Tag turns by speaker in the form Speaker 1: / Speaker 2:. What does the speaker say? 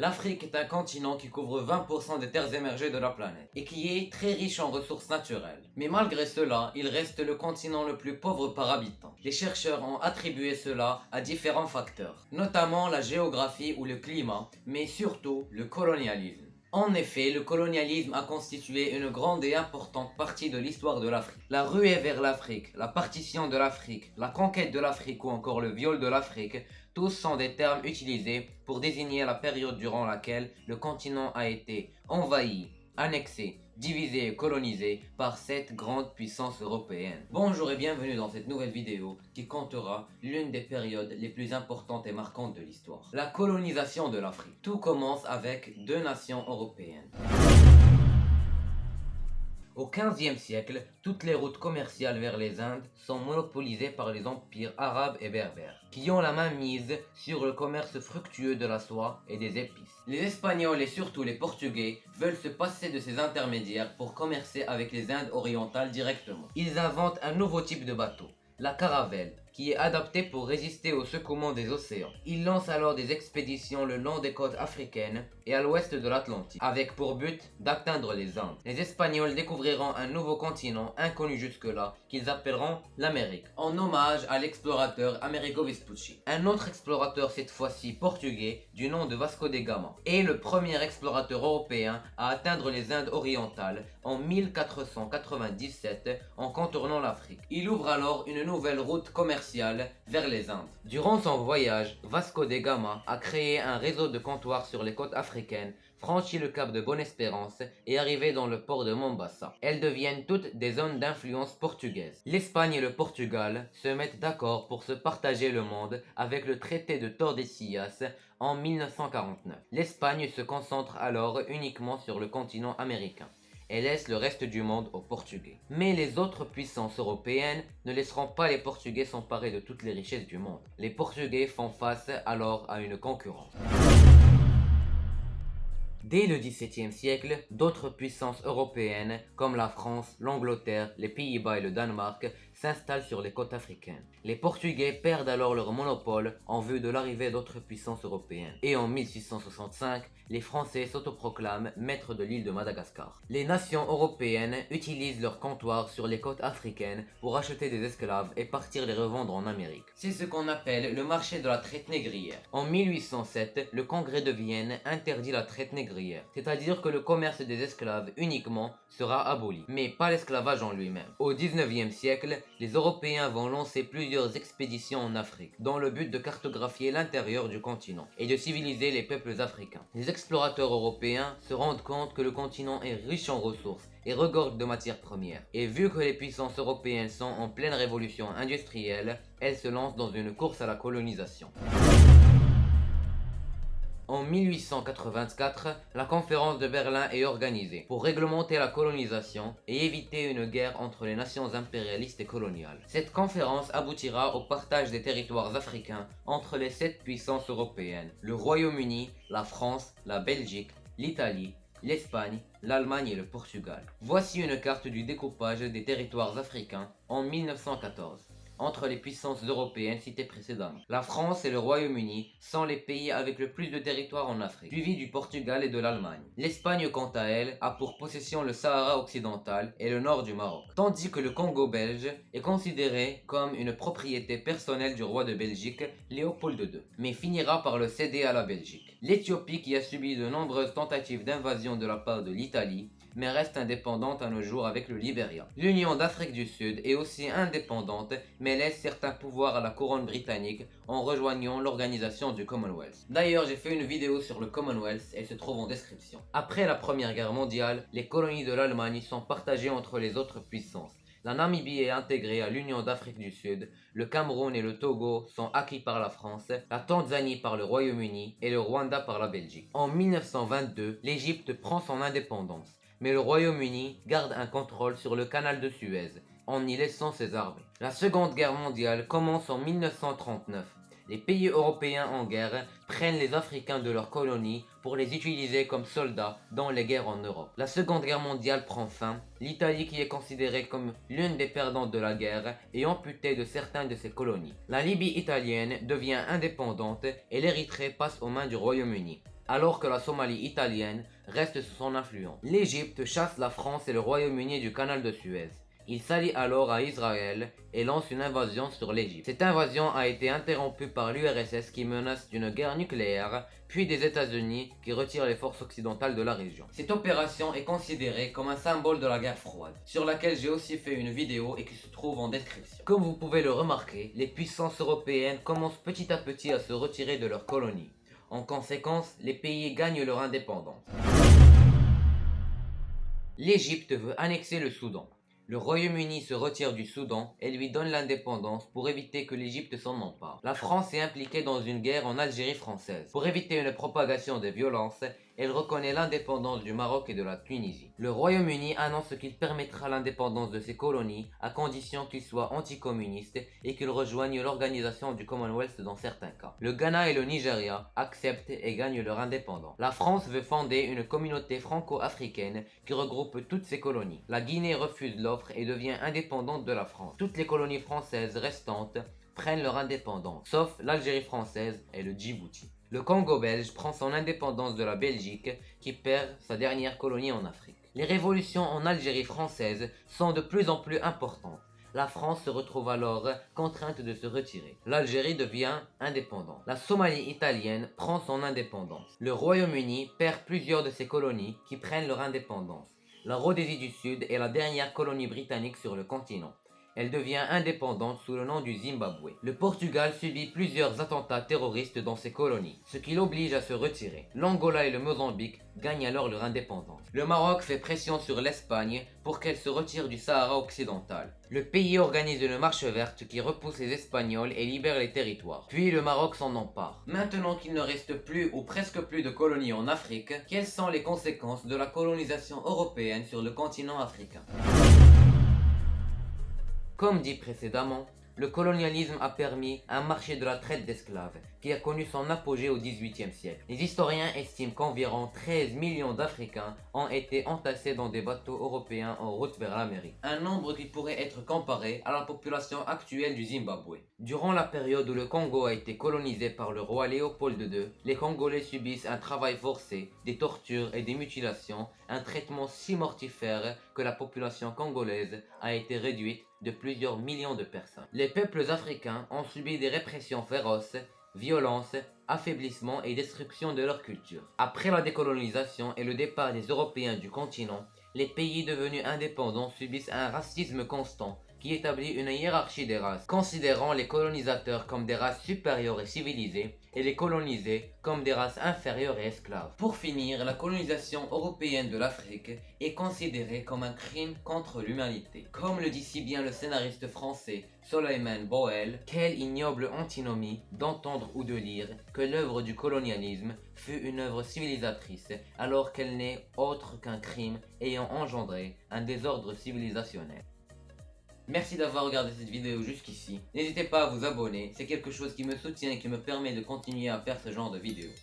Speaker 1: L'Afrique est un continent qui couvre 20% des terres émergées de la planète et qui est très riche en ressources naturelles. Mais malgré cela, il reste le continent le plus pauvre par habitant. Les chercheurs ont attribué cela à différents facteurs, notamment la géographie ou le climat, mais surtout le colonialisme. En effet, le colonialisme a constitué une grande et importante partie de l'histoire de l'Afrique. La ruée vers l'Afrique, la partition de l'Afrique, la conquête de l'Afrique ou encore le viol de l'Afrique, tous sont des termes utilisés pour désigner la période durant laquelle le continent a été envahi, annexé, divisé et colonisé par cette grande puissance européenne. Bonjour et bienvenue dans cette nouvelle vidéo qui comptera l'une des périodes les plus importantes et marquantes de l'histoire. La colonisation de l'Afrique. Tout commence avec deux nations européennes. Au XVe siècle, toutes les routes commerciales vers les Indes sont monopolisées par les empires arabes et berbères, qui ont la main mise sur le commerce fructueux de la soie et des épices. Les Espagnols et surtout les Portugais veulent se passer de ces intermédiaires pour commercer avec les Indes orientales directement. Ils inventent un nouveau type de bateau, la caravelle, qui est adapté pour résister aux secouements des océans. Ils lancent alors des expéditions le long des côtes africaines et à l'ouest de l'Atlantique, avec pour but d'atteindre les Indes. Les Espagnols découvriront un nouveau continent inconnu jusque-là, qu'ils appelleront l'Amérique, en hommage à l'explorateur Amerigo Vespucci. Un autre explorateur, cette fois-ci portugais, du nom de Vasco de Gama, est le premier explorateur européen à atteindre les Indes orientales en 1497 en contournant l'Afrique. Il ouvre alors une nouvelle route commerciale vers les Indes. Durant son voyage, Vasco de Gama a créé un réseau de comptoirs sur les côtes africaines, franchi le cap de Bonne-Espérance et arrivé dans le port de Mombasa. Elles deviennent toutes des zones d'influence portugaise. L'Espagne et le Portugal se mettent d'accord pour se partager le monde avec le traité de Tordesillas en 1949. L'Espagne se concentre alors uniquement sur le continent américain et laisse le reste du monde aux Portugais. Mais les autres puissances européennes ne laisseront pas les Portugais s'emparer de toutes les richesses du monde. Les Portugais font face alors à une concurrence. Dès le XVIIe siècle, d'autres puissances européennes comme la France, l'Angleterre, les Pays-Bas et le Danemark s'installent sur les côtes africaines. Les Portugais perdent alors leur monopole en vue de l'arrivée d'autres puissances européennes. Et en 1665, les Français s'autoproclament maîtres de l'île de Madagascar. Les nations européennes utilisent leurs comptoirs sur les côtes africaines pour acheter des esclaves et partir les revendre en Amérique. C'est ce qu'on appelle le marché de la traite négrière. En 1807, le Congrès de Vienne interdit la traite négrière, c'est-à-dire que le commerce des esclaves uniquement sera aboli, mais pas l'esclavage en lui-même. Au 19e siècle, les Européens vont lancer plusieurs expéditions en Afrique, dans le but de cartographier l'intérieur du continent et de civiliser les peuples africains. Les explorateurs européens se rendent compte que le continent est riche en ressources et regorge de matières premières. Et vu que les puissances européennes sont en pleine révolution industrielle, elles se lancent dans une course à la colonisation. En 1884, la conférence de Berlin est organisée pour réglementer la colonisation et éviter une guerre entre les nations impérialistes et coloniales. Cette conférence aboutira au partage des territoires africains entre les 7 puissances européennes, le Royaume-Uni, la France, la Belgique, l'Italie, l'Espagne, l'Allemagne et le Portugal. Voici une carte du découpage des territoires africains en 1914. Entre les puissances européennes citées précédemment. La France et le Royaume-Uni sont les pays avec le plus de territoire en Afrique, suivis du Portugal et de l'Allemagne. L'Espagne, quant à elle, a pour possession le Sahara occidental et le nord du Maroc, tandis que le Congo belge est considéré comme une propriété personnelle du roi de Belgique, Léopold II, mais finira par le céder à la Belgique. L'Éthiopie, qui a subi de nombreuses tentatives d'invasion de la part de l'Italie, mais reste indépendante à nos jours avec le Libéria. L'Union d'Afrique du Sud est aussi indépendante, mais laisse certains pouvoirs à la couronne britannique en rejoignant l'organisation du Commonwealth. D'ailleurs, j'ai fait une vidéo sur le Commonwealth, elle se trouve en description. Après la Première Guerre mondiale, les colonies de l'Allemagne sont partagées entre les autres puissances. La Namibie est intégrée à l'Union d'Afrique du Sud, le Cameroun et le Togo sont acquis par la France, la Tanzanie par le Royaume-Uni et le Rwanda par la Belgique. En 1922, l'Égypte prend son indépendance, mais le Royaume-Uni garde un contrôle sur le canal de Suez, en y laissant ses armées. La Seconde Guerre mondiale commence en 1939. Les pays européens en guerre prennent les Africains de leurs colonies pour les utiliser comme soldats dans les guerres en Europe. La Seconde Guerre mondiale prend fin, l'Italie, qui est considérée comme l'une des perdantes de la guerre, est amputée de certaines de ses colonies. La Libye italienne devient indépendante et l'Érythrée passe aux mains du Royaume-Uni. alors que la Somalie italienne reste sous son influence. L'Égypte chasse la France et le Royaume-Uni du canal de Suez. Il s'allie alors à Israël et lance une invasion sur l'Égypte. Cette invasion a été interrompue par l'URSS qui menace d'une guerre nucléaire, puis des États-Unis qui retirent les forces occidentales de la région. Cette opération est considérée comme un symbole de la guerre froide, sur laquelle j'ai aussi fait une vidéo et qui se trouve en description. Comme vous pouvez le remarquer, les puissances européennes commencent petit à petit à se retirer de leurs colonies. En conséquence, les pays gagnent leur indépendance. L'Égypte veut annexer le Soudan. Le Royaume-Uni se retire du Soudan et lui donne l'indépendance pour éviter que l'Égypte s'en empare. La France est impliquée dans une guerre en Algérie française. Pour éviter une propagation des violences, elle reconnaît l'indépendance du Maroc et de la Tunisie. Le Royaume-Uni annonce qu'il permettra l'indépendance de ses colonies à condition qu'il soit anticommuniste et qu'il rejoigne l'organisation du Commonwealth dans certains cas. Le Ghana et le Nigeria acceptent et gagnent leur indépendance. La France veut fonder une communauté franco-africaine qui regroupe toutes ses colonies. La Guinée refuse l'offre et devient indépendante de la France. Toutes les colonies françaises restantes prennent leur indépendance, sauf l'Algérie française et le Djibouti. Le Congo belge prend son indépendance de la Belgique qui perd sa dernière colonie en Afrique. Les révolutions en Algérie française sont de plus en plus importantes. La France se retrouve alors contrainte de se retirer. L'Algérie devient indépendante. La Somalie italienne prend son indépendance. Le Royaume-Uni perd plusieurs de ses colonies qui prennent leur indépendance. La Rhodésie du Sud est la dernière colonie britannique sur le continent. Elle devient indépendante sous le nom du Zimbabwe. Le Portugal subit plusieurs attentats terroristes dans ses colonies, ce qui l'oblige à se retirer. L'Angola et le Mozambique gagnent alors leur indépendance. Le Maroc fait pression sur l'Espagne pour qu'elle se retire du Sahara occidental. Le pays organise une marche verte qui repousse les Espagnols et libère les territoires. Puis le Maroc s'en empare. Maintenant qu'il ne reste plus ou presque plus de colonies en Afrique, quelles sont les conséquences de la colonisation européenne sur le continent africain ? Comme dit précédemment, le colonialisme a permis un marché de la traite d'esclaves qui a connu son apogée au XVIIIe siècle. Les historiens estiment qu'environ 13 millions d'Africains ont été entassés dans des bateaux européens en route vers l'Amérique, un nombre qui pourrait être comparé à la population actuelle du Zimbabwe. Durant la période où le Congo a été colonisé par le roi Léopold II, les Congolais subissent un travail forcé, des tortures et des mutilations, un traitement si mortifère que la population congolaise a été réduite de plusieurs millions de personnes. Les peuples africains ont subi des répressions féroces, violences, affaiblissement et destruction de leur culture. Après la décolonisation et le départ des Européens du continent, les pays devenus indépendants subissent un racisme constant qui établit une hiérarchie des races, considérant les colonisateurs comme des races supérieures et civilisées et les colonisés comme des races inférieures et esclaves. Pour finir, la colonisation européenne de l'Afrique est considérée comme un crime contre l'humanité. Comme le dit si bien le scénariste français Solomon Boel, quelle ignoble antinomie d'entendre ou de lire que l'œuvre du colonialisme fut une œuvre civilisatrice alors qu'elle n'est autre qu'un crime ayant engendré un désordre civilisationnel. Merci d'avoir regardé cette vidéo jusqu'ici. N'hésitez pas à vous abonner, c'est quelque chose qui me soutient et qui me permet de continuer à faire ce genre de vidéos.